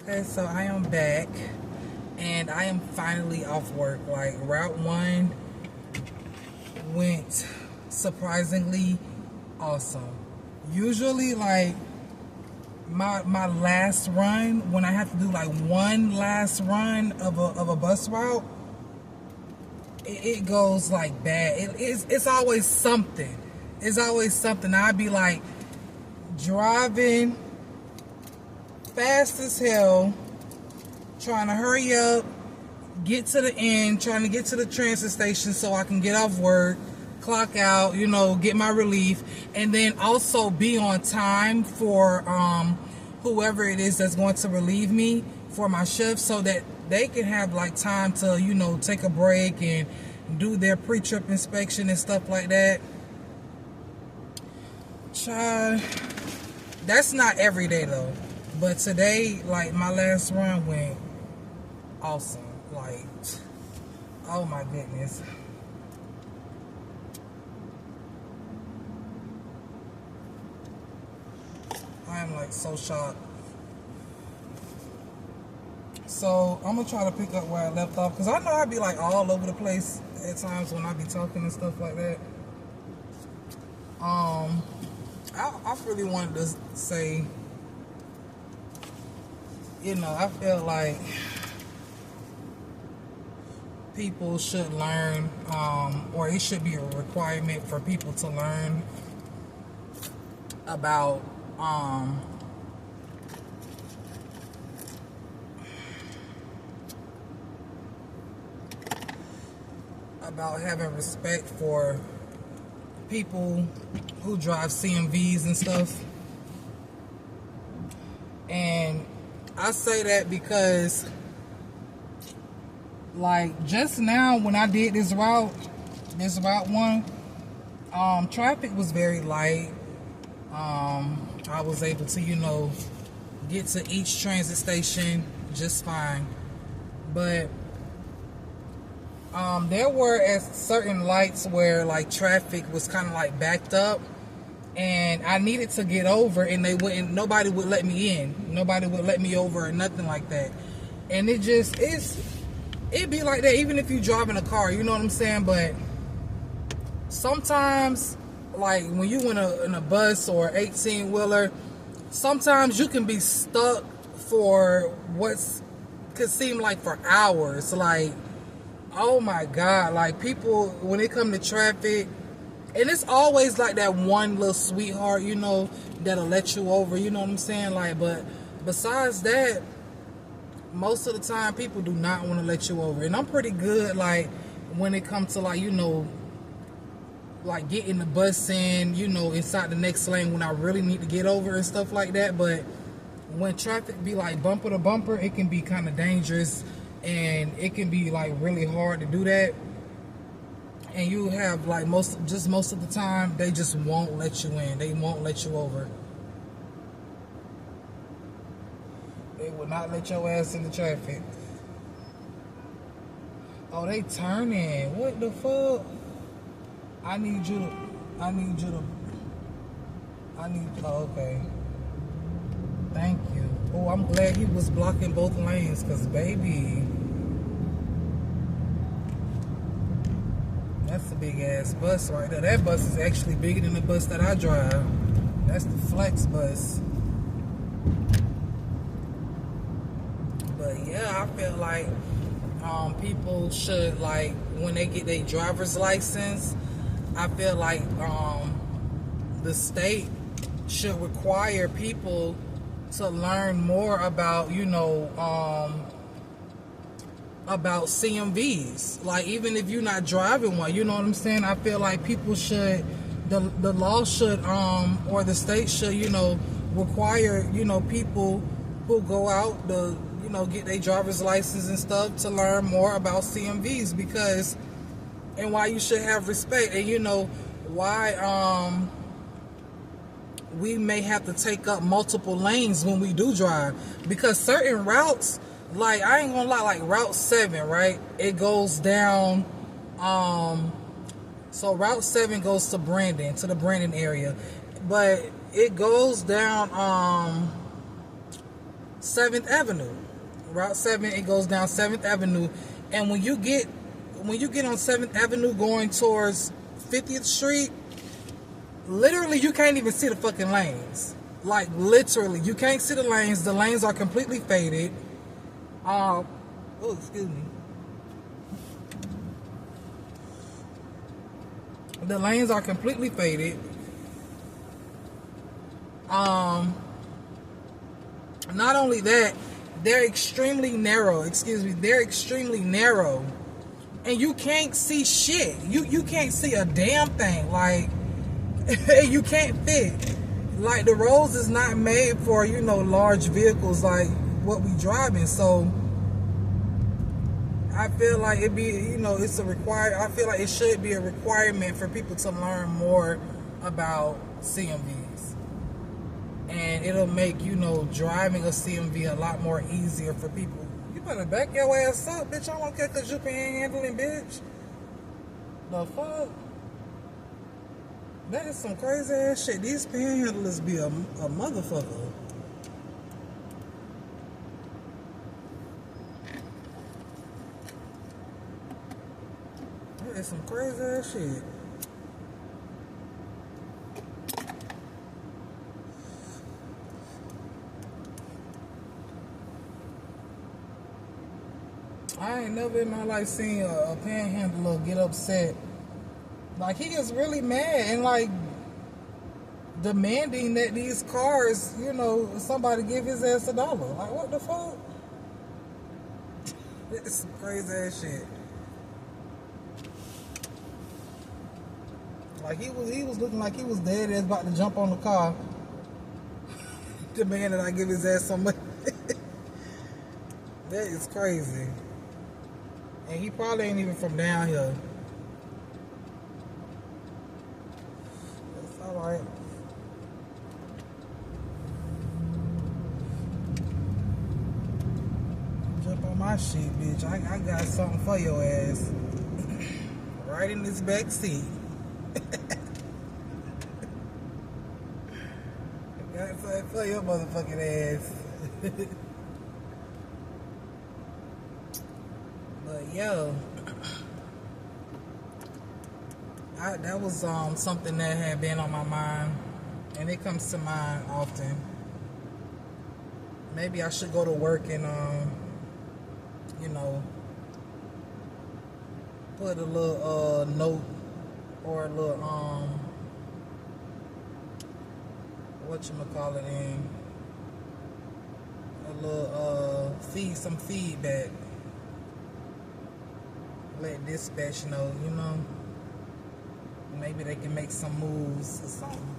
Okay, so I am back and I am finally off work. Like Route 1 went surprisingly awesome. Usually like my last run, when I have to do like one last run of a bus route, it goes like bad. It's always something. It's always something. I'd be like driving fast as hell, trying to hurry up, get to the end, trying to get to the transit station so I can get off work, clock out, get my relief, and then also be on time for whoever it is that's going to relieve me for my shift so that they can have like time to, take a break and do their pre-trip inspection and stuff like that. Child, that's not every day though. But today, like my last run went awesome. Like, oh my goodness. I am like so shocked. So I'm gonna try to pick up where I left off because I know I'd be like all over the place at times when I be talking and stuff like that. I really wanted to say, I feel like people should learn, or it should be a requirement for people to learn about having respect for people who drive CMVs and stuff. And I say that because like just now when I did this route 1, traffic was very light. I was able to, get to each transit station just fine. But there were at certain lights where like traffic was kind of like backed up and I needed to get over and nobody would let me in. Nobody would let me over or nothing like that. And it'd be like that even if you driving a car, you know what I'm saying? But sometimes, like when you in a bus or 18-wheeler, sometimes you can be stuck for could seem like for hours. Like, oh my God, like people, when it come to traffic, and it's always like that one little sweetheart, that'll let you over, you know what I'm saying? Like, but besides that, most of the time people do not want to let you over. And I'm pretty good, like, when it comes to like, like getting the bus in, inside the next lane when I really need to get over and stuff like that. But when traffic be like bumper to bumper, it can be kind of dangerous and it can be like really hard to do that. And you have like most of the time they just won't let you in. They won't let you over. They will not let your ass in the traffic. Oh, they turning. What the fuck? Oh, okay. Thank you. Oh, I'm glad he was blocking both lanes, because, baby, that's a big-ass bus right there. That bus is actually bigger than the bus that I drive. That's the Flex bus. But, yeah, I feel like people should, like, when they get their driver's license, I feel like the state should require people to learn more about, about CMVs. Like, even if you're not driving one, you know what I'm saying? I feel like people should, the law should, or the state should, require, people who go out to, get their driver's license and stuff to learn more about CMVs, because, and why you should have respect, and why we may have to take up multiple lanes when we do drive, because certain routes, like, I ain't gonna lie, like Route 7, right? It goes down, so Route 7 goes to Brandon, to the Brandon area, but it goes down 7th Avenue. Route 7, it goes down 7th Avenue. And when you get on 7th Avenue going towards 50th Street, literally you can't even see the fucking lanes. Like literally, you can't see the lanes. The lanes are completely faded. Oh, excuse me. The lanes are completely faded. Not only that, they're extremely narrow. They're extremely narrow, and you can't see shit. You can't see a damn thing. Like you can't fit. Like the roads is not made for large vehicles like what we driving. So I feel like it be it's a required. I feel like it should be a requirement for people to learn more about CMVs, and it'll make driving a CMV a lot more easier for people. You better back your ass up, bitch. I don't care because you panhandling, bitch. The fuck? That is some crazy ass shit. These panhandlers be a motherfucker. That is some crazy ass shit. I ain't never in my life seen a panhandler get upset. Like, he gets really mad and, like, demanding that these cars, somebody give his ass $1. Like, what the fuck? It's some crazy ass shit. Like, he was looking like he was dead ass about to jump on the car. Demanding I give his ass some money. That is crazy. And he probably ain't even from down here. That's alright. Jump on my shit, bitch. I got something for your ass. Right in this back seat. Got something for your motherfucking ass. But yo, that was something that had been on my mind, and it comes to mind often. Maybe I should go to work and put a little note or a little whatchamacallit in, a little some feedback. Let dispatch know, maybe they can make some moves or something.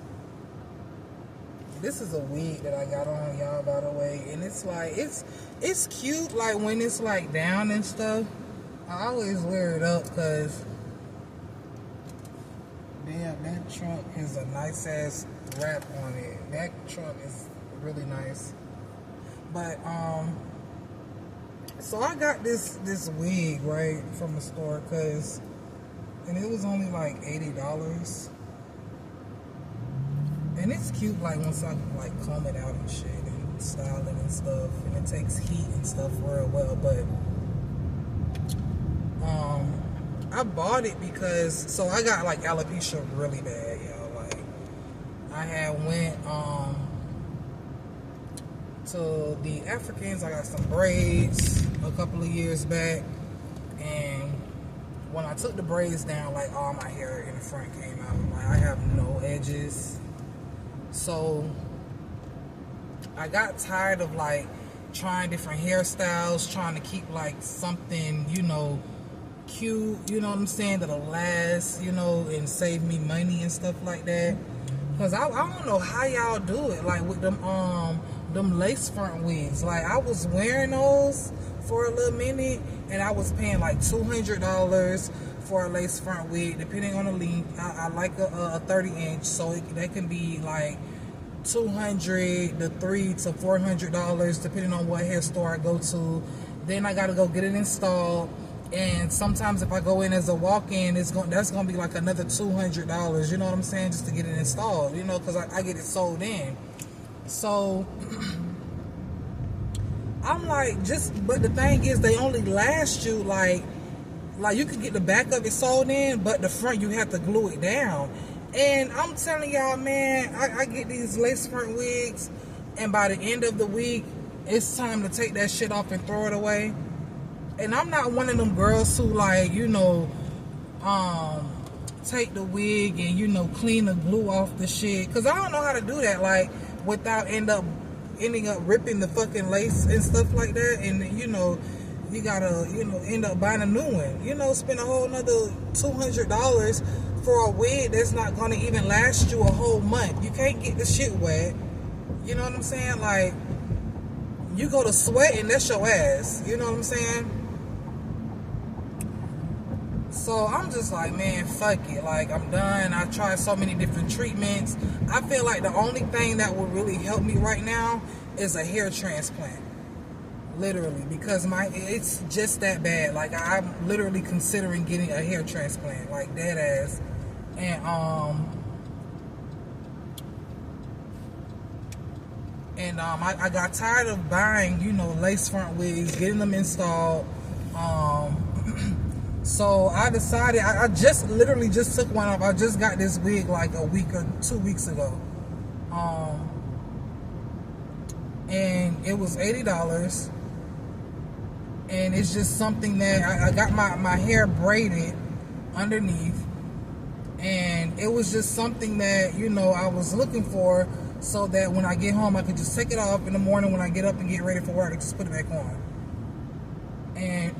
This is a wig that I got on, y'all, by the way, and it's like it's cute, like when it's like down and stuff. I always wear it up because damn, that trunk has a nice ass wrap on it. That trunk is really nice. But so I got this wig right from the store and it was only like $80. And it's cute, like once I like comb it out and shit and style it and stuff, and it takes heat and stuff real well. But I bought it because I got like alopecia really bad, y'all. Like I had went to the Africans. I got some braids a couple of years back, and when I took the braids down, like all my hair in the front came out. Like I have no edges. So I got tired of like trying different hairstyles, trying to keep like something, cute, you know what I'm saying, that'll last, and save me money and stuff like that. Cause I don't know how y'all do it, like with them lace front wigs. Like I was wearing those for a little minute, and I was paying like $200 for a lace front wig, depending on the length. I like a 30-inch, so that can be like $200 to $300 to $400, depending on what hair store I go to. Then I gotta go get it installed, and sometimes if I go in as a walk-in, that's gonna be like another $200. You know what I'm saying, just to get it installed. Because I get it sold in. So I'm like, but the thing is, they only last you like you can get the back of it sewed in, but the front you have to glue it down. And I'm telling y'all, man, I get these lace front wigs, and by the end of the week, it's time to take that shit off and throw it away. And I'm not one of them girls who like, take the wig and clean the glue off the shit, because I don't know how to do that like without ending up ripping the fucking lace and stuff like that. And you gotta end up buying a new one, spend a whole nother $200 for a wig that's not gonna even last you a whole month. You can't get the shit wet, you know what I'm saying? Like, you go to sweat and that's your ass, you know what I'm saying? So I'm just like, man, fuck it. Like, I'm done. I tried so many different treatments. I feel like the only thing that would really help me right now is a hair transplant. Literally, because it's just that bad. Like, I'm literally considering getting a hair transplant, like dead ass. And I got tired of buying, lace front wigs, getting them installed. So I decided, I literally just took one off. I just got this wig like a week or 2 weeks ago. And it was $80. And it's just something that I got my hair braided underneath. And it was just something that, I was looking for, so that when I get home, I could just take it off in the morning when I get up and get ready for work. I just put it back on. And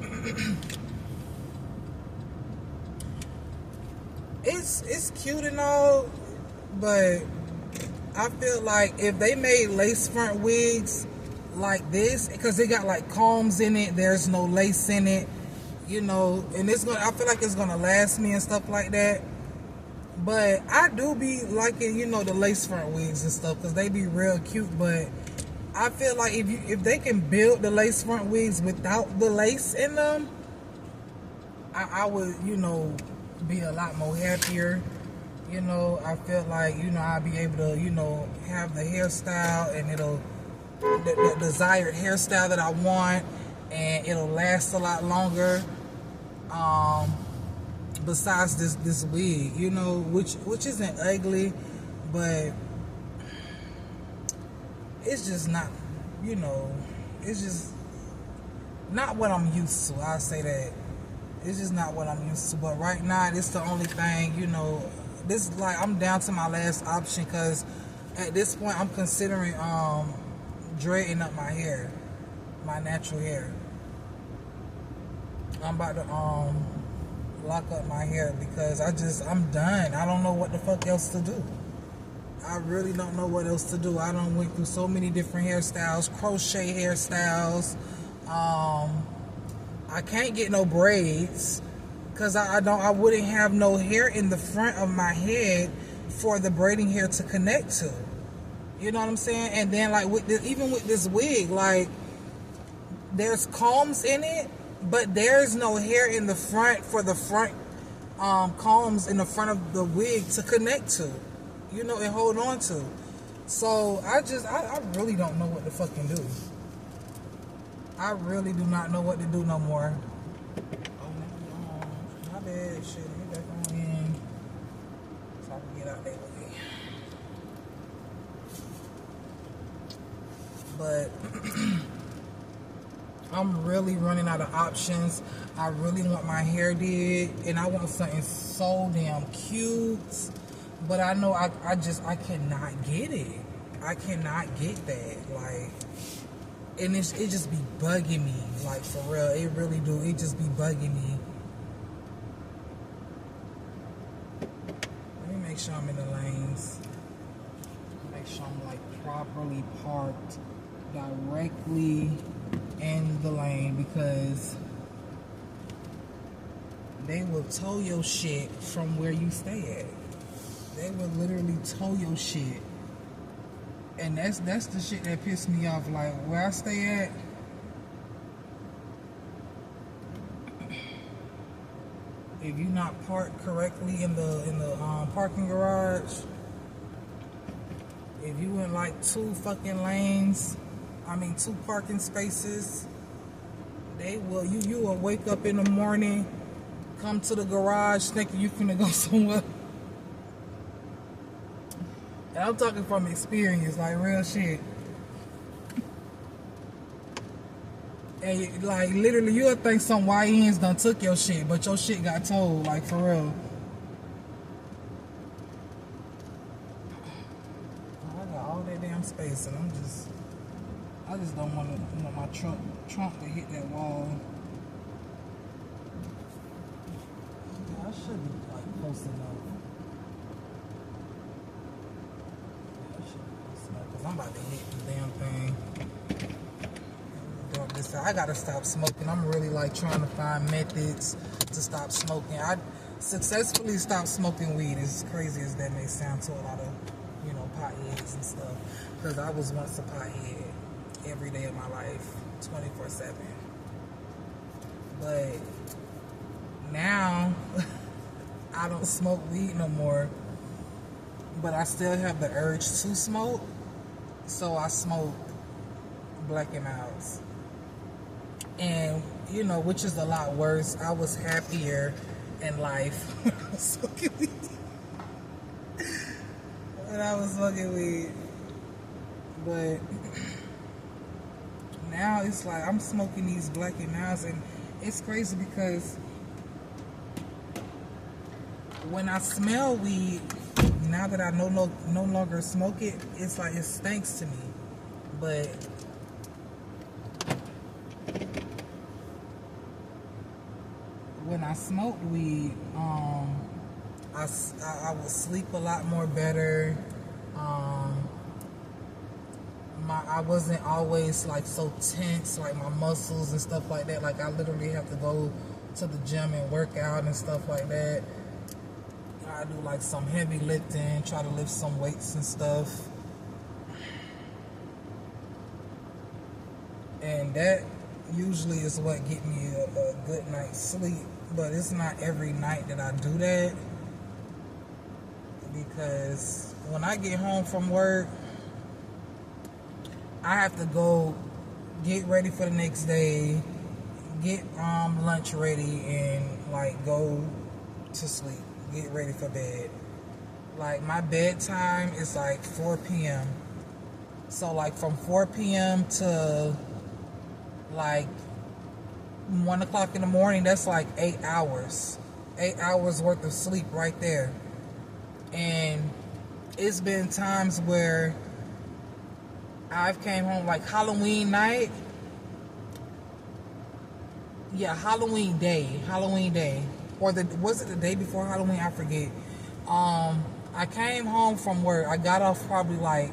it's cute and all, but I feel like if they made lace front wigs like this, because they got like combs in it, there's no lace in it, and I feel like it's gonna last me and stuff like that. But I do be liking, the lace front wigs and stuff, because they be real cute. But I feel like if they can build the lace front wigs without the lace in them, I would, be a lot more happier. I feel like, I'll be able to, have the hairstyle, and the desired hairstyle that I want, and it'll last a lot longer. Besides this wig, which isn't ugly, but it's just not, it's just not what I'm used to. I'll say that. It's just not what I'm used to. But right now, it's the only thing, this is like, I'm down to my last option, because at this point, I'm considering dreading up my hair, my natural hair. I'm about to lock up my hair, because I'm done. I don't know what the fuck else to do. I really don't know what else to do. I done went through so many different hairstyles, crochet hairstyles. I can't get no braids, because I wouldn't have no hair in the front of my head for the braiding hair to connect to. You know what I'm saying? And then like even with this wig, like, there's combs in it, but there's no hair in the front for the front combs in the front of the wig to connect to, and hold on to. So I really don't know what to fucking do. I really do not know what to do no more. Oh, my bad. Shit, let me back on in, so I can get out there with it. But I'm really running out of options. I really want my hair did, and I want something so damn cute. But I know I cannot get it. I cannot get that. Like, and it just be bugging me. Like, for real, it really do. It just be bugging me. Let me make sure I'm in the lanes. Make sure I'm like properly parked directly in the lane, because they will tow your shit from where you stay at. They will literally tow your shit. And that's the shit that pissed me off. Like, where I stay at, if you not parked correctly in the parking garage, if you in like 2 fucking lanes, I mean 2 parking spaces. They will, you will wake up in the morning, come to the garage thinking you finna go somewhere. And I'm talking from experience, like real shit. And like literally, you'll think some YNs done took your shit, but your shit got towed, like for real. I got all that damn space, and I just don't want my trunk to hit that wall. Yeah, I should be like close enough. Yeah, I should be close enough, because I'm about to hit the damn thing. I gotta stop smoking. I'm really like trying to find methods to stop smoking. I successfully stopped smoking weed, as crazy as that may sound to a lot of, potheads and stuff. Because I was once a pothead every day of my life, 24/7. But now I don't smoke weed no more. But I still have the urge to smoke, so I smoke Black and Milds. And, which is a lot worse. I was happier in life when I was smoking weed. But now it's like I'm smoking these Black and Milds, and it's crazy because when I smell weed, now that I no longer smoke it, it's like it stinks to me. But when I smoked weed, I would sleep a lot more better. I wasn't always like so tense, like my muscles and stuff like that. Like I literally have to go to the gym and work out and stuff like that. I do like some heavy lifting, try to lift some weights and stuff. And that usually is what get me a good night's sleep. But it's not every night that I do that, because when I get home from work, I have to go get ready for the next day, get lunch ready, and like go to sleep, get ready for bed. Like my bedtime is like 4 p.m. So like from 4 p.m. to like 1 o'clock in the morning, that's like 8 hours. 8 hours worth of sleep right there. And it's been times where I've came home like Halloween night. Yeah, Halloween day. Or was it the day before Halloween? I forget. I came home from work. I got off probably like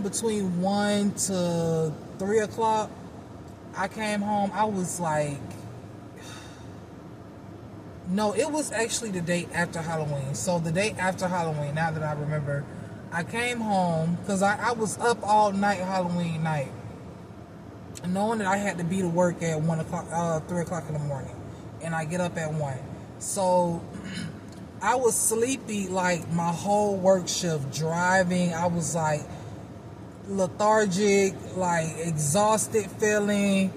between 1 to 3 o'clock. I came home, I was like, no, it was actually the day after Halloween. So the day after Halloween, now that I remember, I came home because I was up all night Halloween night, knowing that I had to be to work at 3 o'clock in the morning, and I get up at 1. So I was sleepy like my whole work shift, driving. I was like lethargic, like exhausted feeling.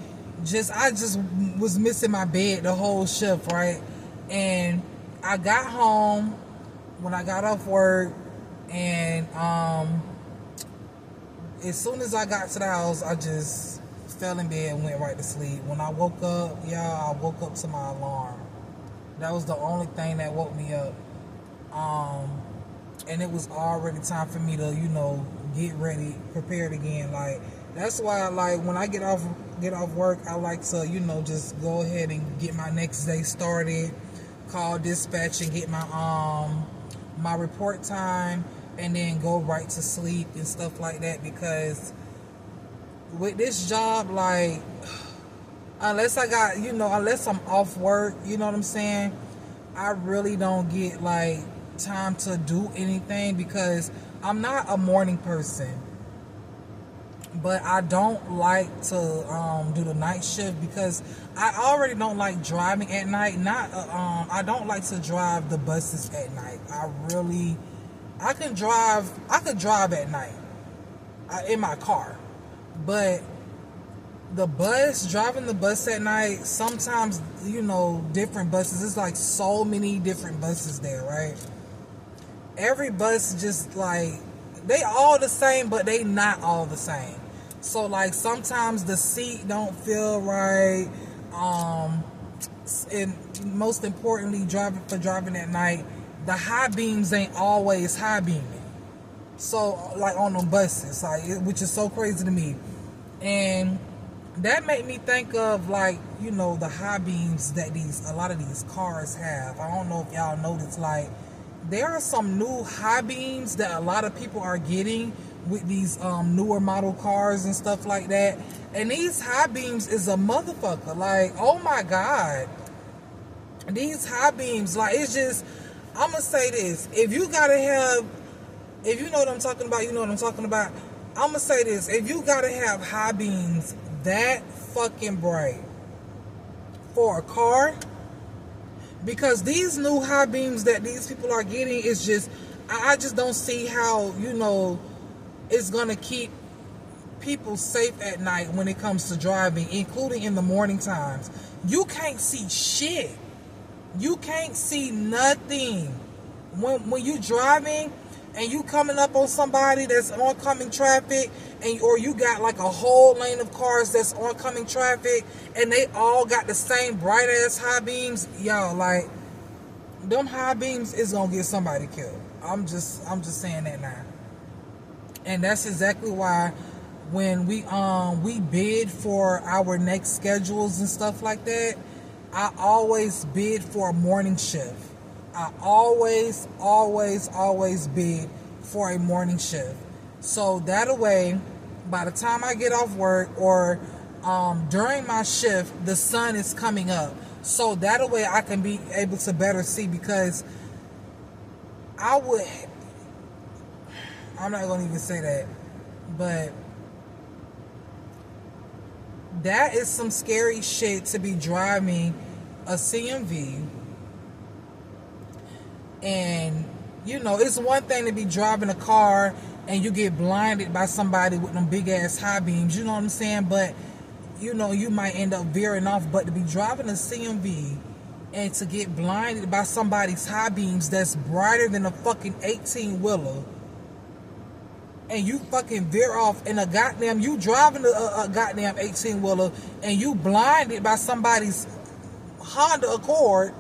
I just was missing my bed the whole shift, right? And I got home when I got off work, and as soon as I got to the house, I just fell in bed and went right to sleep. When I woke up, I woke up to my alarm. That was the only thing that woke me up. And it was already time for me to, get ready, prepared again. Like, that's why, like, when I get off work, I like to, just go ahead and get my next day started, call dispatch and get my report time, and then go right to sleep and stuff like that. Because with this job, like, unless I'm off work, you know what I'm saying, I really don't get like time to do anything, because I'm not a morning person. But I don't like to do the night shift, because I already don't like driving at night. I don't like to drive the buses at night. I could drive at night in my car, But driving the bus at night, sometimes, different buses, it's like so many different buses there, right? Every bus just like, they all the same, but they not all the same. So like sometimes the seat don't feel right. And most importantly, driving at night, the high beams ain't always high beaming. So like on them buses, which is so crazy to me. And that made me think of like, the high beams that a lot of these cars have. I don't know if y'all noticed, like there are some new high beams that a lot of people are getting with these newer model cars and stuff like that. And these high beams is a motherfucker. Like, oh my God. These high beams, like, it's just, I'm going to say this. If you know what I'm talking about, you know what I'm talking about. I'm going to say this. If you got to have high beams that fucking bright for a car, because these new high beams that these people are getting is just, I just don't see how, it's going to keep people safe at night when it comes to driving, including in the morning times. You can't see shit. You can't see nothing. When you driving and you coming up on somebody that's oncoming traffic, or you got like a whole lane of cars that's oncoming traffic, and they all got the same bright ass high beams, y'all, like them high beams is gonna get somebody killed. I'm just saying that now. And that's exactly why when we bid for our next schedules and stuff like that, I always bid for a morning shift. I always bid for a morning shift. So that way, by the time I get off work or during my shift, the sun is coming up. So that way I can be able to better see, because I'm not going to even say that, but that is some scary shit to be driving a CMV. And, it's one thing to be driving a car and you get blinded by somebody with them big ass high beams, you know what I'm saying? But, you might end up veering off. But to be driving a CMV and to get blinded by somebody's high beams that's brighter than a fucking 18-wheeler, and you fucking veer off in you driving a goddamn 18-wheeler and you blinded by somebody's Honda Accord,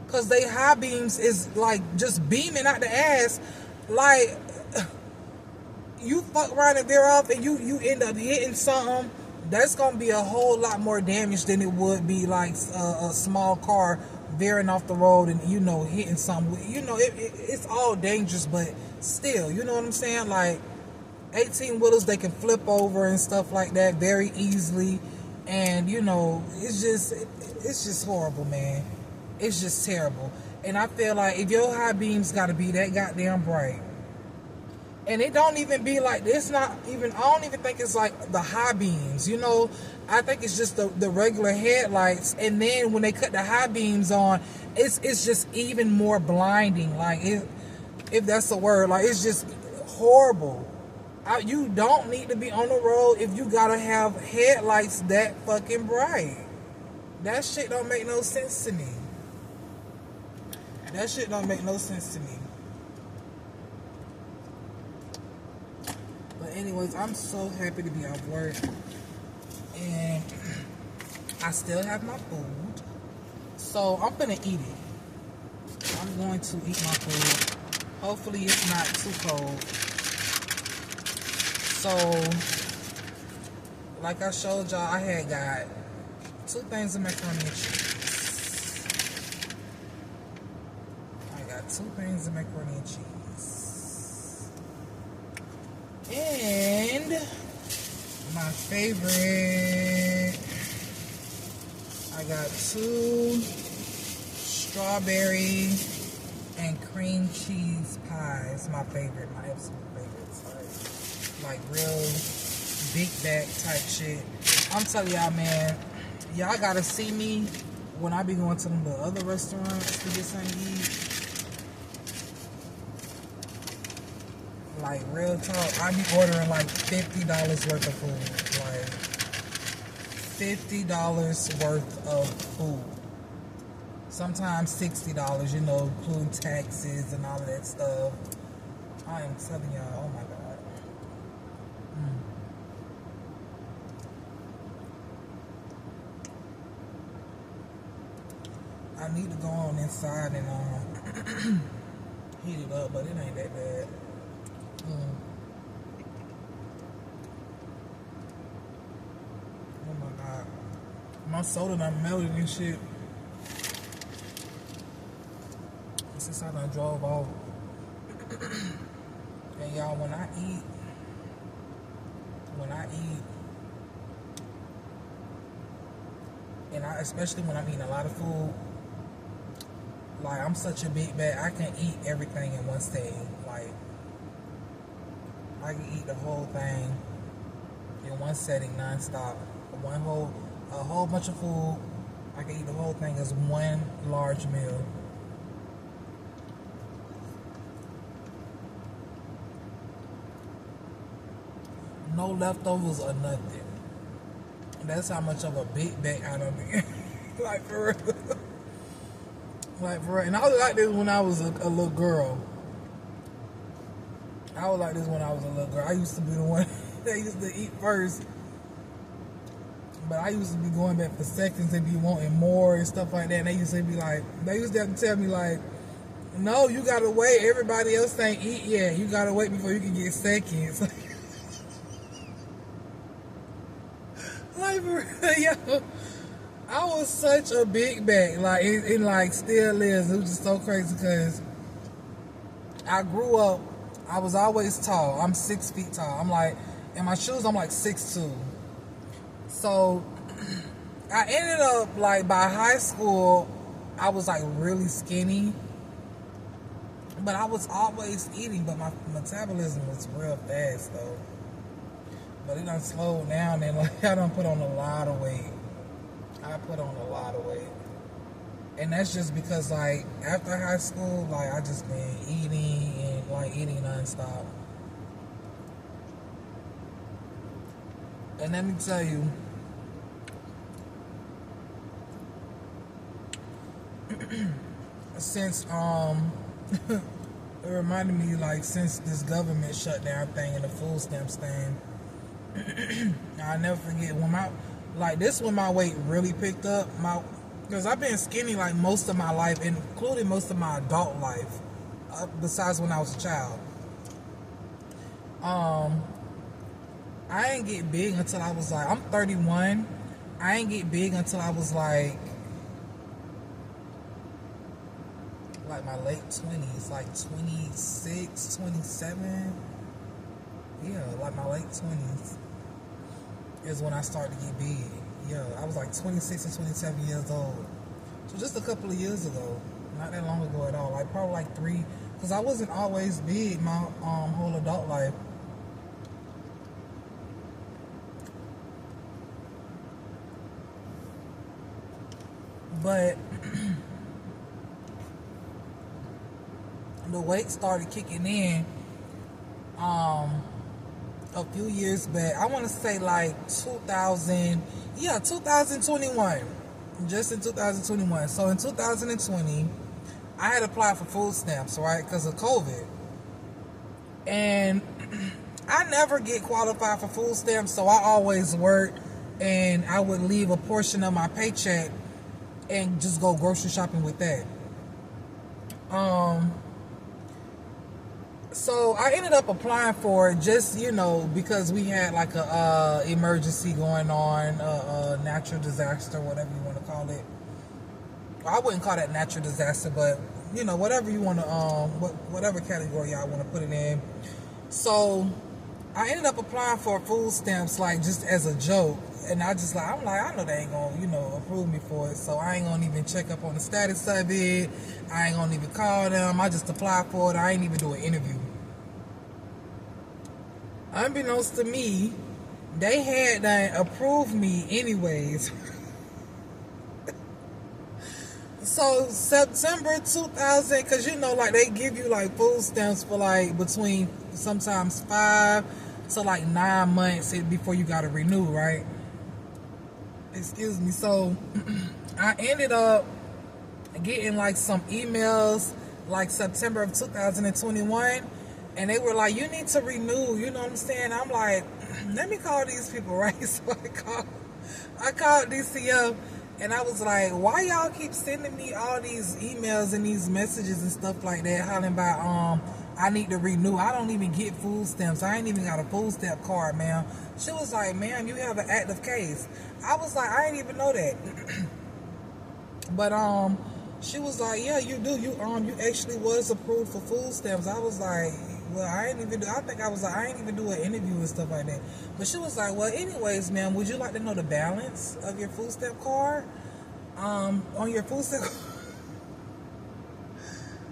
because they high beams is like just beaming out the ass, like you fuck around and veer off and you end up hitting something, that's gonna be a whole lot more damage than it would be like a small car veering off the road and hitting something. It's all dangerous, but still, you know what I'm saying? Like 18-wheelers, they can flip over and stuff like that very easily, and it's just horrible, man. It's just terrible. And I feel like if your high beams gotta be that goddamn bright, and it don't even be like, it's not even, I don't even think it's like the high beams, I think it's just the regular headlights, and then when they cut the high beams on, it's just even more blinding, like, if that's a word, like, it's just horrible. You don't need to be on the road if you gotta have headlights that fucking bright. That shit don't make no sense to me. That shit don't make no sense to me. But anyways, I'm so happy to be off work. And I still have my food. So I'm gonna eat it. I'm going to eat my food. Hopefully it's not too cold. So, like I showed y'all, I had got 2 things of macaroni and cheese. I got 2 things of macaroni and cheese. And my favorite, I got 2 strawberry and cream cheese pies. My favorite, my absolute favorites. Like real big bag type shit. I'm telling y'all, man, y'all gotta see me when I be going to the other restaurants to get something to eat. Like, real talk, I be ordering like $50 worth of food. Like, $50 worth of food. Sometimes $60, including taxes and all of that stuff. I am telling y'all, oh my God. I need to go on inside and heat it up, but it ain't that bad. Oh my God. My soda done melted and shit. Since I done drove off. And y'all, when I eat, and especially when I'm eating a lot of food, like, I'm such a big bag, I can eat everything in one sitting. Like, I can eat the whole thing in one setting, non-stop. A whole bunch of food, I can eat the whole thing as one large meal. No leftovers or nothing. That's how much of a big bag I done be. Like, for real. Like, for real. And I was like this when I was a little girl. I used to be the one that used to eat first. But I used to be going back for seconds and be wanting more and stuff like that. And they used to have to tell me, like, no, you gotta wait. Everybody else ain't eat yet. You gotta wait before you can get seconds. Like, for real, yo. I was such a big bag. Like, it like still is. It was just so crazy because I grew up, I was always tall. I'm 6 feet tall. I'm like, in my shoes, I'm like 6'2". So I ended up, like, by high school, I was like really skinny. But I was always eating, but my metabolism was real fast though. But it done slowed down and, like, I done put on a lot of weight. And that's just because, like, after high school, like, I just been eating and, like, eating nonstop. And let me tell you, since, it reminded me, like, since this government shutdown thing and the food stamps thing, I'll never forget when my weight really picked up. Because I've been skinny like most of my life, including most of my adult life, besides when I was a child. I ain't get big until I was like, I'm 31. I ain't get big until I was like my late 20s, like 26, 27. Yeah, like my late 20s is when I started to get big. Yeah, I was like 26 and 27 years old. So just a couple of years ago. Not that long ago at all. Like, probably like 3. Because I wasn't always big my whole adult life. But the weight started kicking in a few years back. I want to say like 2021. Just in 2021. So in 2020, I had applied for food stamps, right, because of COVID. And I never get qualified for food stamps, so I always work, and I would leave a portion of my paycheck and just go grocery shopping with that. So I ended up applying for it just, because we had like a emergency going on, a natural disaster, whatever you want to call it. I wouldn't call that natural disaster, but whatever you want to, whatever category y'all want to put it in. So I ended up applying for food stamps, like, just as a joke. And I know they ain't gonna, approve me for it. So I ain't gonna even check up on the status of it. I ain't gonna even call them. I just applied for it. I ain't even do an interview. Unbeknownst to me, they had approved me anyways. So September 2000, because like they give you like food stamps for like between sometimes 5 to like 9 months before you got to renew, right? Excuse me. So I ended up getting like some emails like September of 2021, and they were like, you need to renew, you know what I'm saying? I'm like, let me call these people, right? So I called DCF, and I was like, why y'all keep sending me all these emails and these messages and stuff like that, hollering about I need to renew. I don't even get food stamps. I ain't even got a food stamp card, ma'am. She was like, ma'am, you have an active case. I was like, I didn't even know that. But she was like, yeah, you do. You actually was approved for food stamps. I was like, well, I ain't even do. I think I was like, I ain't even do an interview and stuff like that. But she was like, well, anyways, ma'am, would you like to know the balance of your food stamp card? On your food stamp.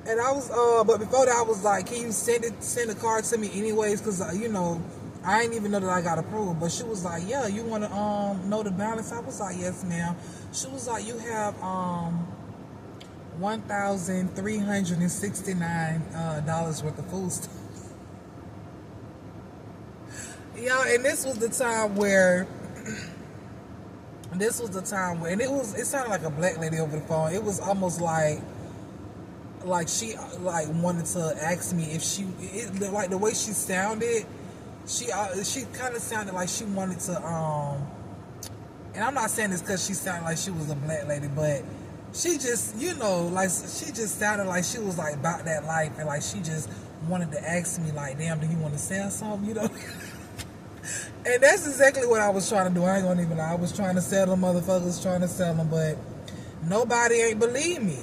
And I was, but before that, I was like, can you send the card to me anyways? Cause you know, I didn't even know that I got approved. But she was like, yeah, you want to know the balance? I was like, yes, ma'am. She was like, you have $1,369 worth of food stamps. Yeah, and this was the time where. And it sounded like a black lady over the phone. It was almost like she like wanted to ask me if like the way she sounded, she kind of sounded like she wanted to and I'm not saying this because she sounded like she was a black lady, but she just, you know, like she just sounded like she was like about that life, and like she just wanted to ask me like, damn, do you want to sell something, you know? And that's exactly what I was trying to do. I ain't gonna even lie. I was trying to sell them motherfuckers, trying to sell them, but nobody ain't believe me.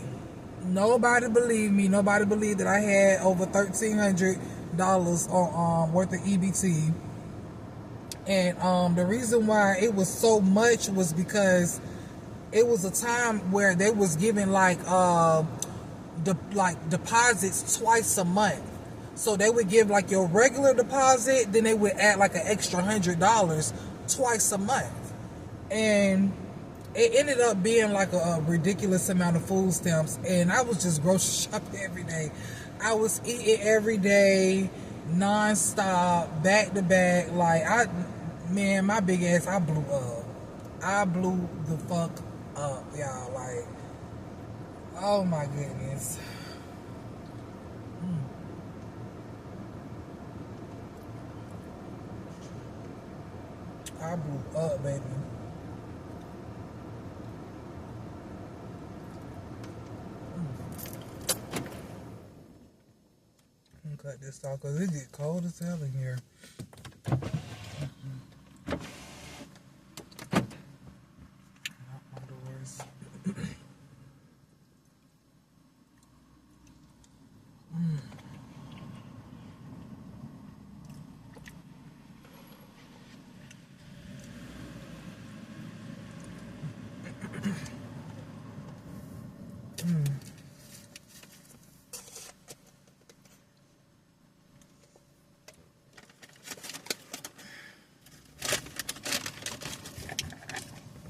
Nobody believed me. Nobody believed that I had over $1,300 on worth of EBT. And the reason why it was so much was because it was a time where they was giving like deposits twice a month. So they would give like your regular deposit, then they would add like an extra $100 twice a month. And it ended up being like a ridiculous amount of food stamps, and I was just grocery shopping every day. I was eating every day, non-stop, back to back. Like my big ass, I blew up. I blew the fuck up, y'all. Like, oh my goodness. I blew up, baby. Cut this off because it get cold as hell in here. Not my doors.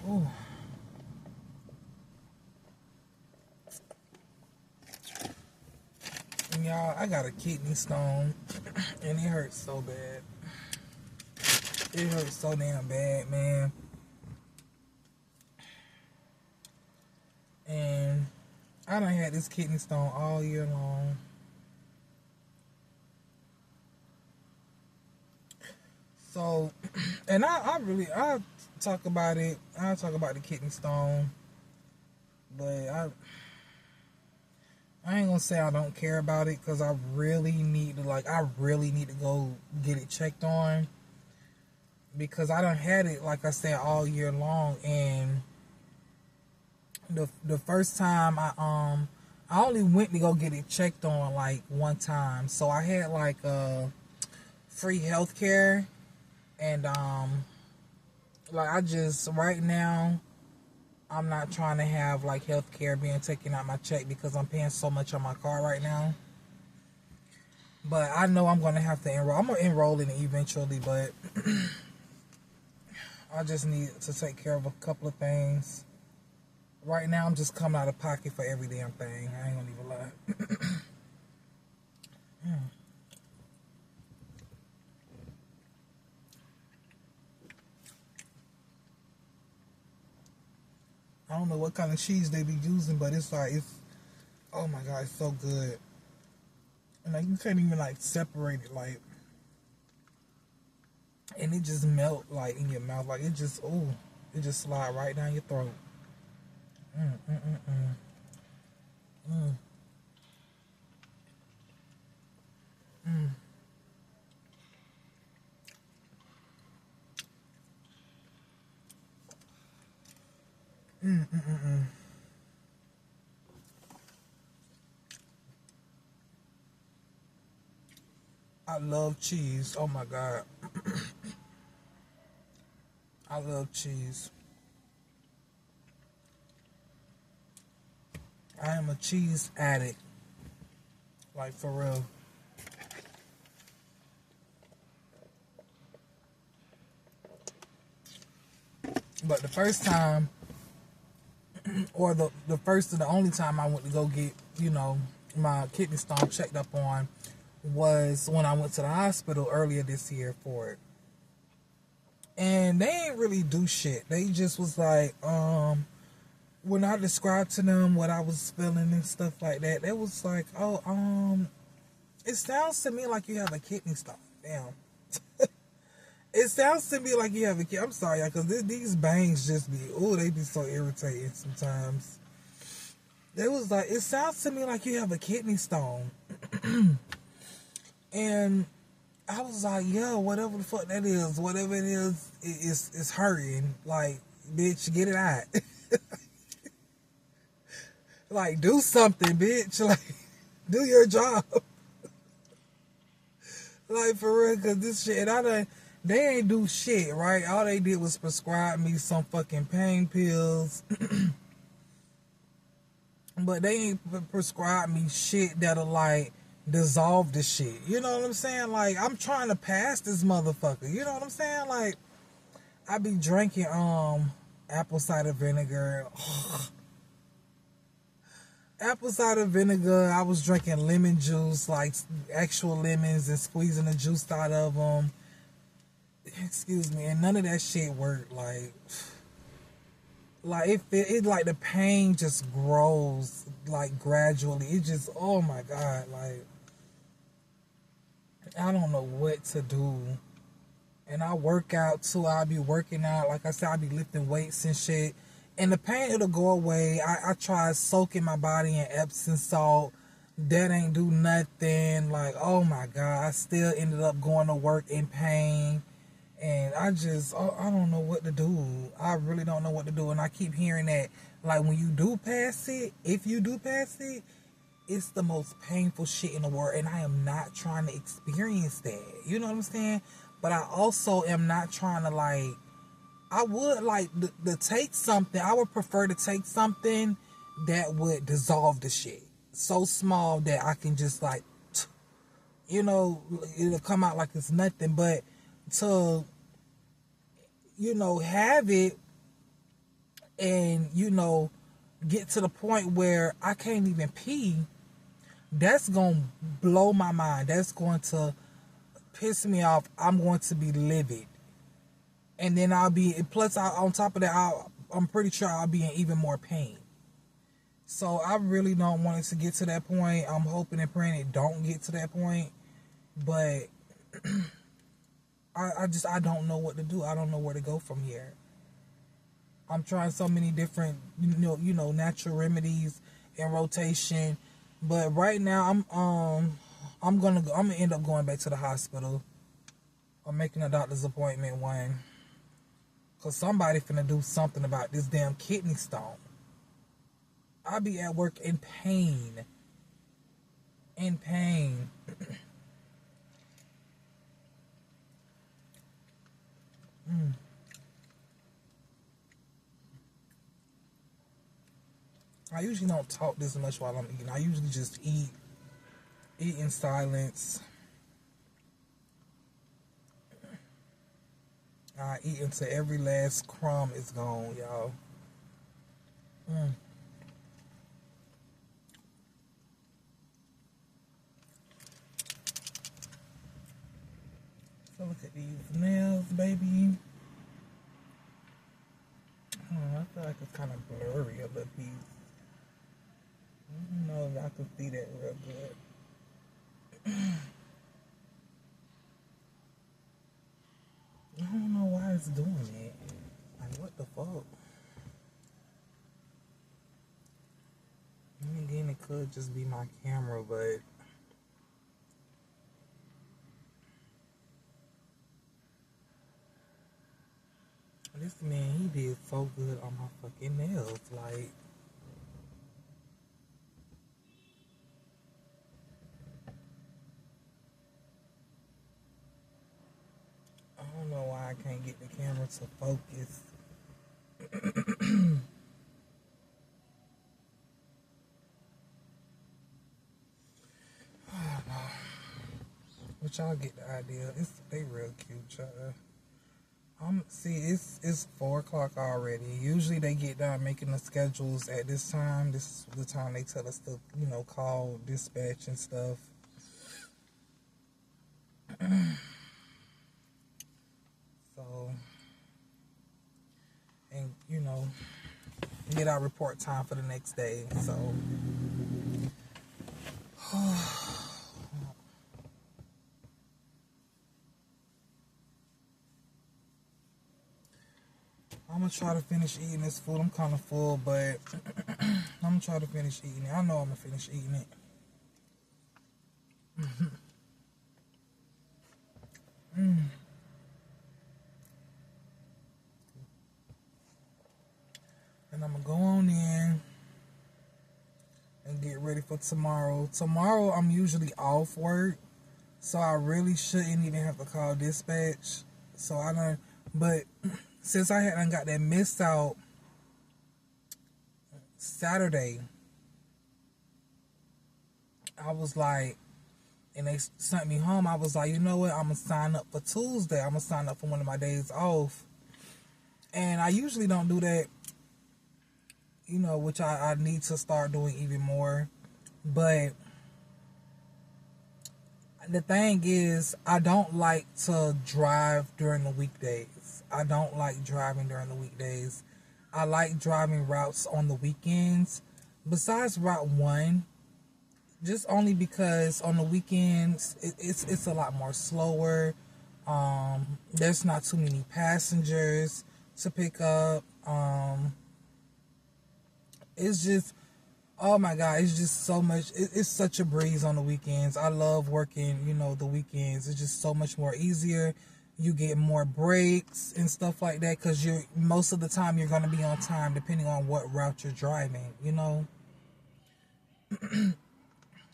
Ooh. And y'all, I got a kidney stone, and it hurts so bad. It hurts so damn bad, man. And I done had this kidney stone all year long. So, and I talk about it. I talk about the kidney stone, but I ain't gonna say I don't care about it, because I really need to go get it checked on, because I done had it, like I said, all year long. And the first time I only went to go get it checked on like one time. So I had like free health care, and like I just right now I'm not trying to have like health care being taken out my check, because I'm paying so much on my car right now. But I know I'm gonna have to enroll. I'm gonna enroll in it eventually, but I just need to take care of a couple of things. Right now I'm just coming out of pocket for every damn thing. I ain't gonna even lie. I don't know what kind of cheese they be using, but it's like, oh my God, it's so good. And like, you can't even like separate it, like, and it just melt like in your mouth, like it just, oh, it just slide right down your throat. Mm, mm, mm, mm. Mm. Mm. Mm, mm, mm, mm. I love cheese. Oh my God. I love cheese. I am a cheese addict. Like, for real. But the first time, or the first and the only time I went to go get, my kidney stone checked up on was when I went to the hospital earlier this year for it. And they ain't really do shit. They just was like, when I described to them what I was feeling and stuff like that, they was like, oh, it sounds to me like you have a kidney stone. Damn. It sounds to me like you have a kidney. I'm sorry, because these bangs just be, they be so irritating sometimes. They was like, it sounds to me like you have a kidney stone. And I was like, yeah, whatever the fuck that is, whatever it is, it's hurting. Like, bitch, get it out. Like, do something, bitch. Like, do your job. Like, for real, because this shit, they ain't do shit, right? All they did was prescribe me some fucking pain pills. But they ain't prescribe me shit that'll, like, dissolve the shit. You know what I'm saying? Like, I'm trying to pass this motherfucker. You know what I'm saying? Like, I be drinking, apple cider vinegar. Apple cider vinegar. I was drinking lemon juice, like actual lemons, and squeezing the juice out of them. Excuse me, and none of that shit worked. Like it like the pain just grows like gradually. It just, oh my God, like I don't know what to do. And I work out too. I'll be working out. Like I said, I'll be lifting weights and shit. And the pain, it'll go away. I tried soaking my body in Epsom salt. That ain't do nothing. Like, oh my God. I still ended up going to work in pain. And I don't know what to do. I really don't know what to do. And I keep hearing that, like, when you do pass it, if you do pass it, it's the most painful shit in the world. And I am not trying to experience that. You know what I'm saying? But I also am not trying to, like, I would like to take something. I would prefer to take something that would dissolve the shit. So small that I can just, like, it'll come out like it's nothing. But to, have it and, get to the point where I can't even pee, that's going to blow my mind. That's going to piss me off. I'm going to be livid. And then on top of that, I'm pretty sure I'll be in even more pain. So I really don't want it to get to that point. I'm hoping and praying it don't get to that point. But I don't know what to do. I don't know where to go from here. I'm trying so many different, natural remedies in rotation. But right now, I'm gonna end up going back to the hospital. I'm making a doctor's appointment one. Because somebody finna do something about this damn kidney stone. I'll be at work in pain. In pain. I usually don't talk this much while I'm eating. I usually just eat in silence. I eat until every last crumb is gone, y'all. So look at these nails, baby. Oh, feel like it's kind of blurry a little piece. I don't know if y'all can see that real good. I don't know why it's doing it. Like, what the fuck? And again, it could just be my camera, but this man, he did so good on my fucking nails. Like, I don't know why I can't get the camera to focus. But y'all get the idea. They real cute, y'all. See, it's 4 o'clock already. Usually they get done making the schedules at this time. This is the time they tell us to, call dispatch and stuff. So, and get our report time for the next day. So, I'm gonna try to finish eating this food. I'm kind of full, but I'm gonna try to finish eating it. I know I'm gonna finish eating it. And I'm gonna go on in and get ready for tomorrow. Tomorrow I'm usually off work, so I really shouldn't even have to call dispatch. So I don't. But since I hadn't got that missed out Saturday, I was like, and they sent me home. I was like, you know what? I'm gonna sign up for Tuesday. I'm gonna sign up for one of my days off. And I usually don't do that, which I need to start doing even more. But the thing is, I don't like to drive during the weekdays. I don't like driving during the weekdays. I like driving routes on the weekends. Besides Route 1, just only because on the weekends, it's a lot more slower. There's not too many passengers to pick up. It's just, oh my God, it's just so much. It's such a breeze on the weekends. I love working, the weekends. It's just so much more easier. You get more breaks and stuff like that because most of the time you're going to be on time depending on what route you're driving,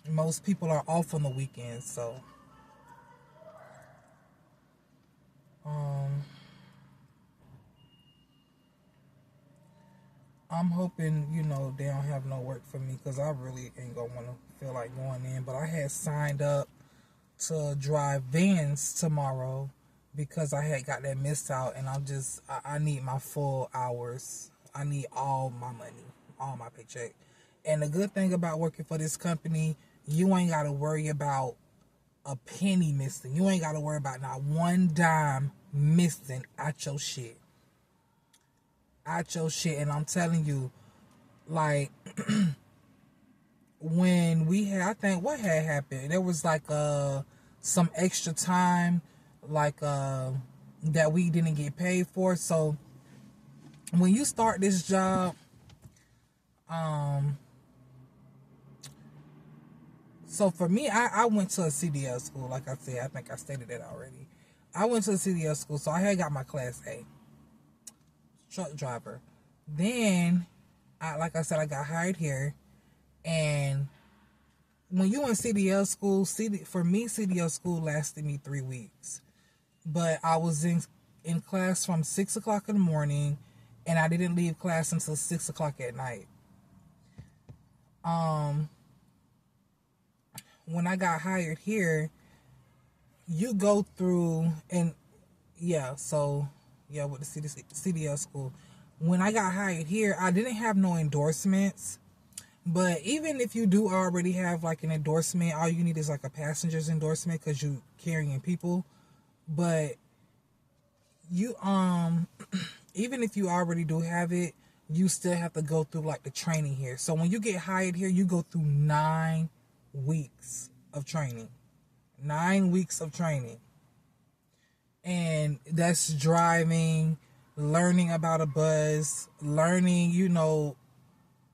Most people are off on the weekends, so I'm hoping, they don't have no work for me because I really ain't going to want to feel like going in. But I had signed up to drive vans tomorrow because I had got that missed out, and I need my full hours. I need all my money, all my paycheck. And the good thing about working for this company, you ain't got to worry about a penny missing. You ain't got to worry about not one dime missing out your shit. And I'm telling you, like, when we had, I think what had happened, there was like some extra time, like that we didn't get paid for. So when you start this job, so for me, I went to a CDL school. Like I said, I think I stated that already. I went to a CDL school, so I had got my Class A truck driver. Then, like I said, I got hired here, and when you in CDL school, for me, CDL school lasted me 3 weeks. But I was in class from 6 o'clock in the morning, and I didn't leave class until 6 o'clock at night. When I got hired here, you go through, and with the CDL school. When I got hired here, I didn't have no endorsements. But even if you do already have like an endorsement, all you need is like a passenger's endorsement because you carrying people. But you even if you already do have it, you still have to go through like the training here. So when you get hired here, you go through 9 weeks of training. 9 weeks of training. And that's driving, learning about a bus, learning, you know,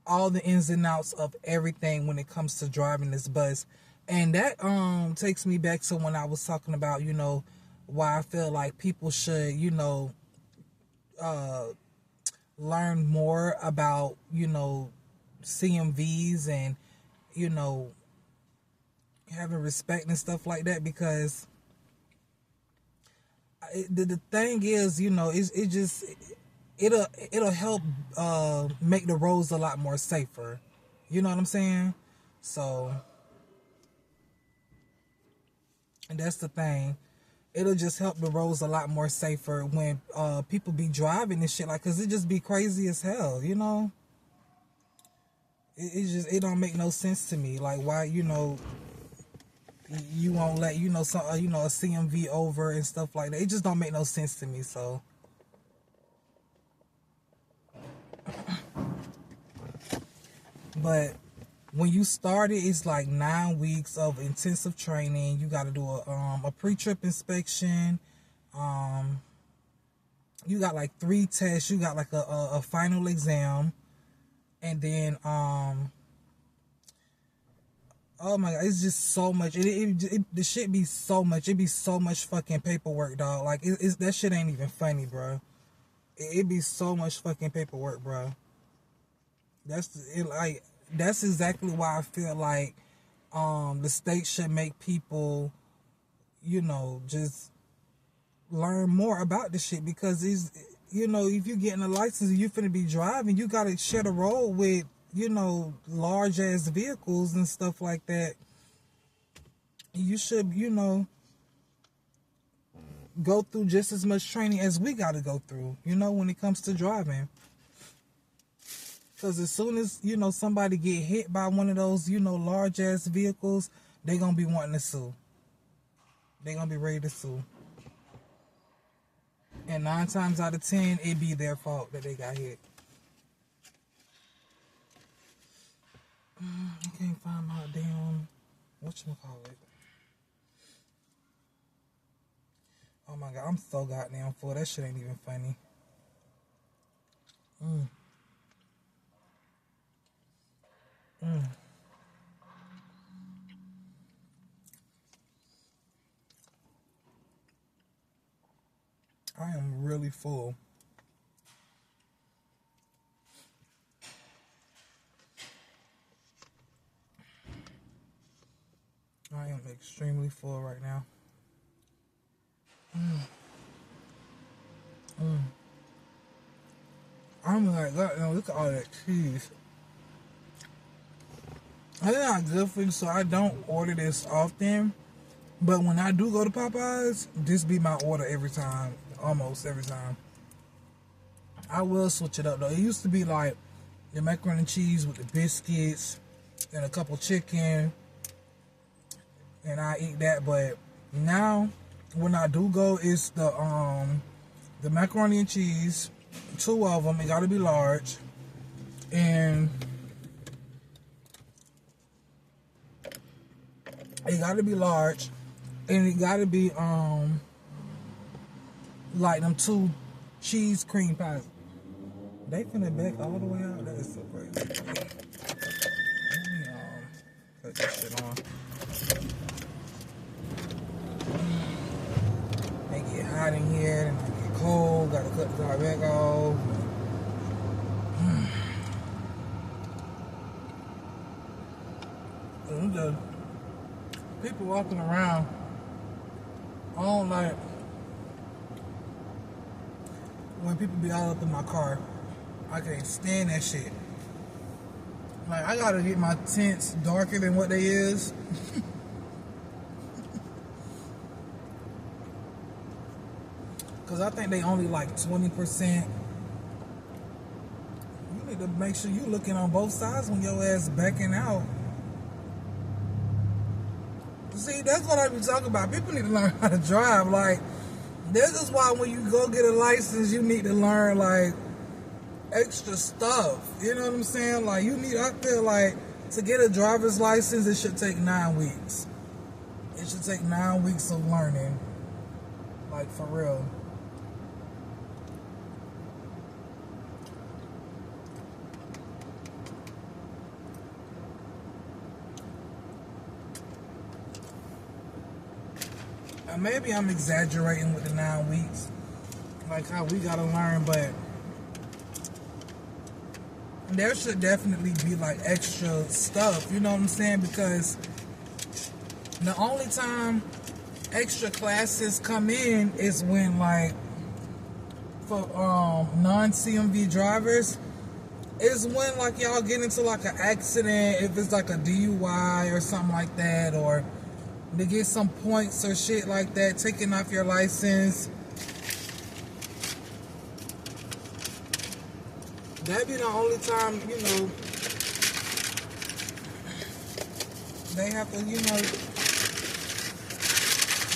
all the ins and outs of everything when it comes to driving this bus. And that takes me back to when I was talking about, you know, why I feel like people should, you know, learn more about, you know, CMVs and, you know, having respect and stuff like that, because the thing is, you know, it'll help make the roads a lot more safer. You know what I'm saying? So, and that's the thing. It'll just help the roads a lot more safer when people be driving and shit, like, cause it just be crazy as hell, you know. It don't make no sense to me. Like, why, you know, you won't let, you know, some you know, a CMV over and stuff like that. It just don't make no sense to me. So, but when you start it, it's like 9 weeks of intensive training. You got to do a pre-trip inspection. You got like 3 tests. You got like a final exam, and then oh my god, it's just so much. The shit be so much. It be so much fucking paperwork, dog. Like it's that shit ain't even funny, bro. It be so much fucking paperwork, bro. That's exactly why I feel like the state should make people, you know, just learn more about this shit, because it's, you know, if you're getting a license and you finna be driving, you gotta share the road with, you know, large ass vehicles and stuff like that. You should, you know, go through just as much training as we gotta go through, you know, when it comes to driving. Because as soon as, you know, somebody get hit by one of those, you know, large ass vehicles, they gonna be wanting to sue. They gonna be ready to sue. And 9 times out of 10, it be their fault that they got hit. I can't find my damn, whatchamacallit. Oh my god, I'm so goddamn full. That shit ain't even funny. I am really full. I am extremely full right now. I'm like, look at all that cheese. It's not good for you, so I don't order this often. But when I do go to Popeyes, this be my order every time, almost every time. I will switch it up though. It used to be like the macaroni and cheese with the biscuits and a couple chicken, and I eat that. But now, when I do go, it's the macaroni and cheese, 2 of them. It got to be large, and it got to be large, and it got to be like them 2 cheese cream pies. They finna back all the way out. That is so crazy. Let me put this shit on. They get hot in here, and they get cold. Gotta cut the car back off. And just people walking around. I don't like when people be all up in my car. I can't stand that shit. Like, I gotta get my tints darker than what they is. Cause I think they only like 20%. You need to make sure you looking on both sides when your ass backing out. See, that's what I be talking about. People need to learn how to drive. Like, this is why when you go get a license, you need to learn, like, extra stuff. You know what I'm saying? Like, I feel like to get a driver's license, it should take 9 weeks. It should take 9 weeks of learning. Like, for real. Maybe I'm exaggerating with the 9 weeks, like how we gotta learn, but there should definitely be like extra stuff, you know what I'm saying? Because the only time extra classes come in is when, like, for non-CMV drivers, is when like y'all get into like an accident, if it's like a DUI or something like that, or to get some points or shit like that taken off your license. That'd be the only time, they have to,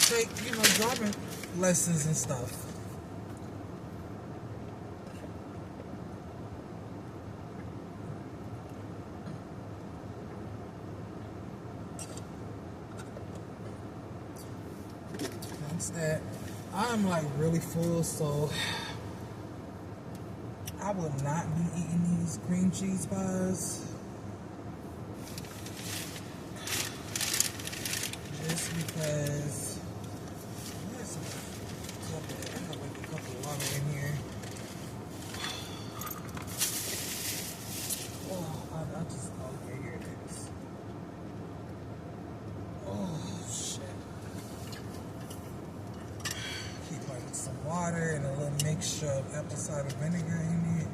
take, driving lessons and stuff. That I'm like really full, so I will not be eating these cream cheese pies just because there's I have like a cup of water in here. Oh, I just, okay, here it is. Oh shit. Some water and a little mixture of apple cider vinegar in it.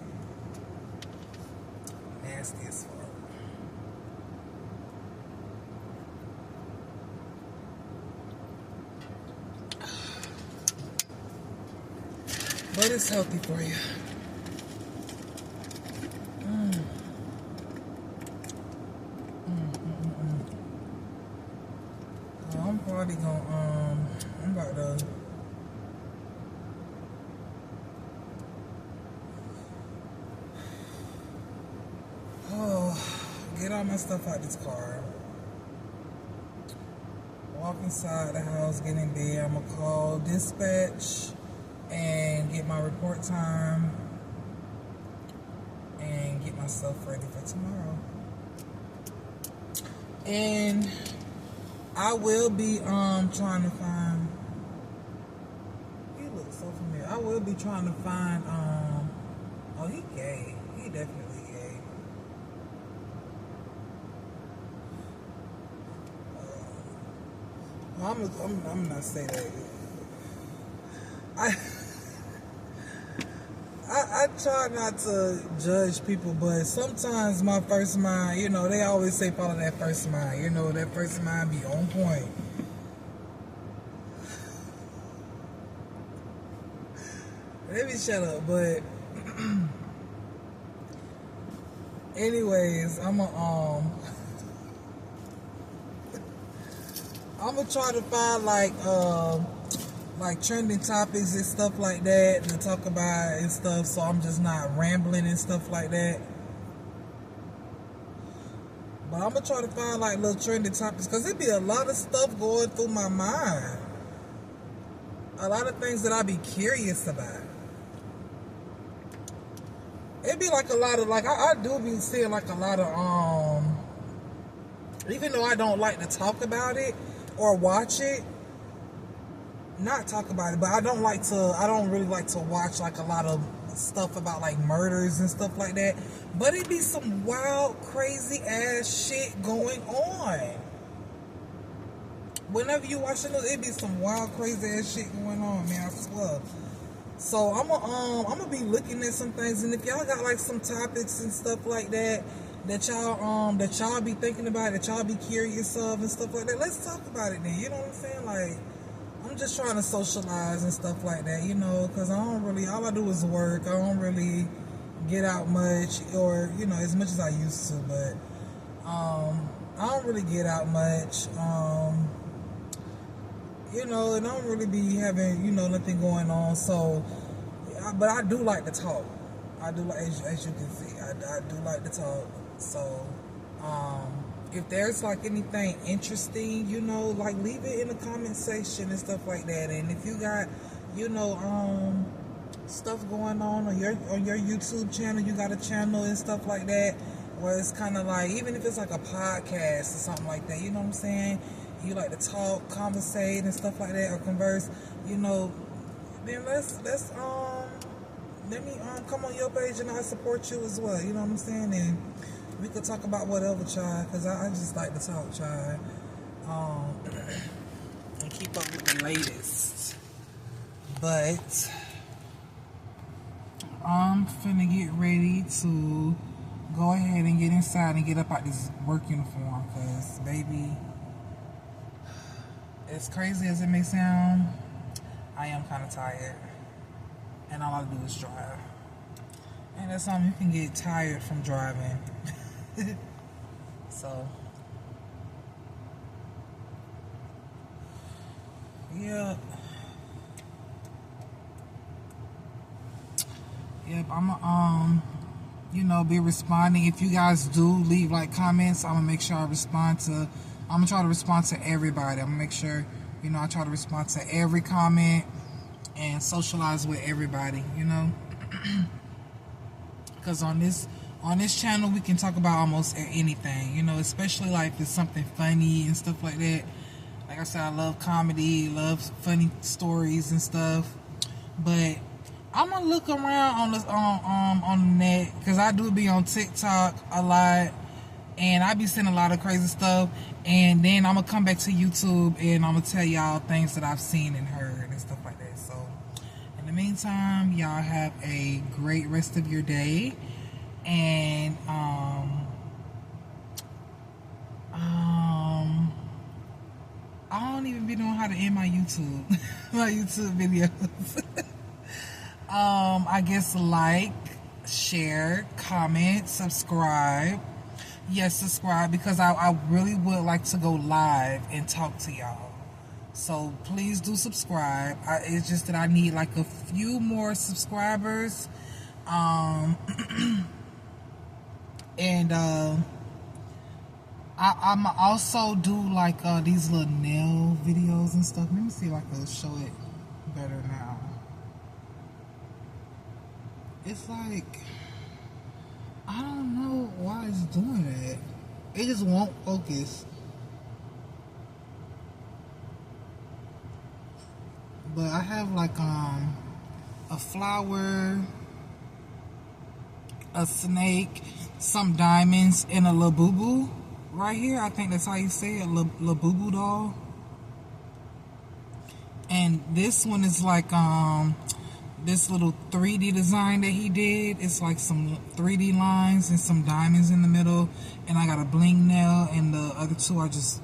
Nasty as fuck. But it's healthy for you. I'm probably gonna, I'm about to get all my stuff out this car, walk inside the house, get in bed. I'm gonna call dispatch and get my report time and get myself ready for tomorrow. And I will be trying to find, he looks so familiar. I will be trying to find oh, he gay. He definitely gay. I'm not saying that. I try not to judge people, but sometimes my first mind, they always say follow that first mind. That first mind be on point. Let me shut up, but anyways, I'm gonna try to find like trending topics and stuff like that to talk about and stuff, so I'm just not rambling and stuff like that. But I'm gonna try to find like little trending topics, because it be a lot of stuff going through my mind, a lot of things that I be curious about. It be like a lot of, like, I do be seeing like a lot of even though I don't like to talk about it or watch it, not talk about it, but I don't really like to watch like a lot of stuff about like murders and stuff like that. But it be some wild, crazy ass shit going on. Whenever you watch it, it be some wild, crazy ass shit going on, man, I swear. So I'm gonna be looking at some things, and if y'all got like some topics and stuff like that y'all be thinking about, that y'all be curious of and stuff like that, let's talk about it then. You know what I'm saying? Like, I'm just trying to socialize and stuff like that, because all I do is work. I don't really get out much, or, as much as I used to, but I don't really get out much, and I don't really be having, nothing going on, so, but I do like to talk. I do like, as you can see, I do like to talk. So, if there's like anything interesting, you know, like leave it in the comment section and stuff like that. And if you got, you know, stuff going on your YouTube channel, you got a channel and stuff like that, where it's kind of like, even if it's like a podcast or something like that, you know what I'm saying? You like to talk, conversate and stuff like that, or converse, you know, then let's let me come on your page and I support you as well. You know what I'm saying? And we could talk about whatever, child, because I just like to talk, child, and keep up with the latest. But I'm finna get ready to go ahead and get inside and get up out this work uniform, because baby, as crazy as it may sound, I am kind of tired, and all I do is drive. And that's something, you can get tired from driving. So, yeah. Yep, I'm you know, be responding. If you guys do leave like comments, I'm gonna make sure I respond to. I'm gonna try to respond to everybody. I'm gonna make sure, you know, I try to respond to every comment and socialize with everybody. You know, because on this channel we can talk about almost anything. You know, especially like if it's something funny and stuff like that. Like I said, I love comedy, love funny stories and stuff, but I'm gonna look around on the net, because I do be on TikTok a lot, and I be seeing a lot of crazy stuff. And then I'm gonna come back to YouTube and I'm gonna tell y'all things that I've seen and heard and stuff like that. So, in the meantime, y'all have a great rest of your day, and I don't even be knowing how to end my YouTube videos. I guess like, share, comment, subscribe. Yes, subscribe, because I really would like to go live and talk to y'all. So please do subscribe. It's just that I need like a few more subscribers. And I'm also do like these little nail videos and stuff. Let me see if I can show it better now. It's like, I don't know why it's doing that. It just won't focus. But I have like a flower, a snake, some diamonds, and a Labubu right here. I think that's how you say it, Labubu doll. And this one is like this little 3D design that he did. It's like some 3D lines and some diamonds in the middle. And I got a bling nail, and the other two are just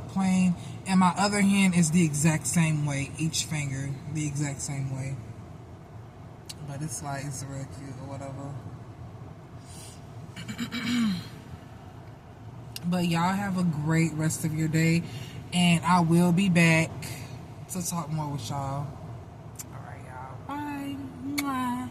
plain. And my other hand is the exact same way. Each finger, the exact same way. But it's like, it's real cute or whatever. But y'all have a great rest of your day. And I will be back to talk more with y'all. Bye. Mwah.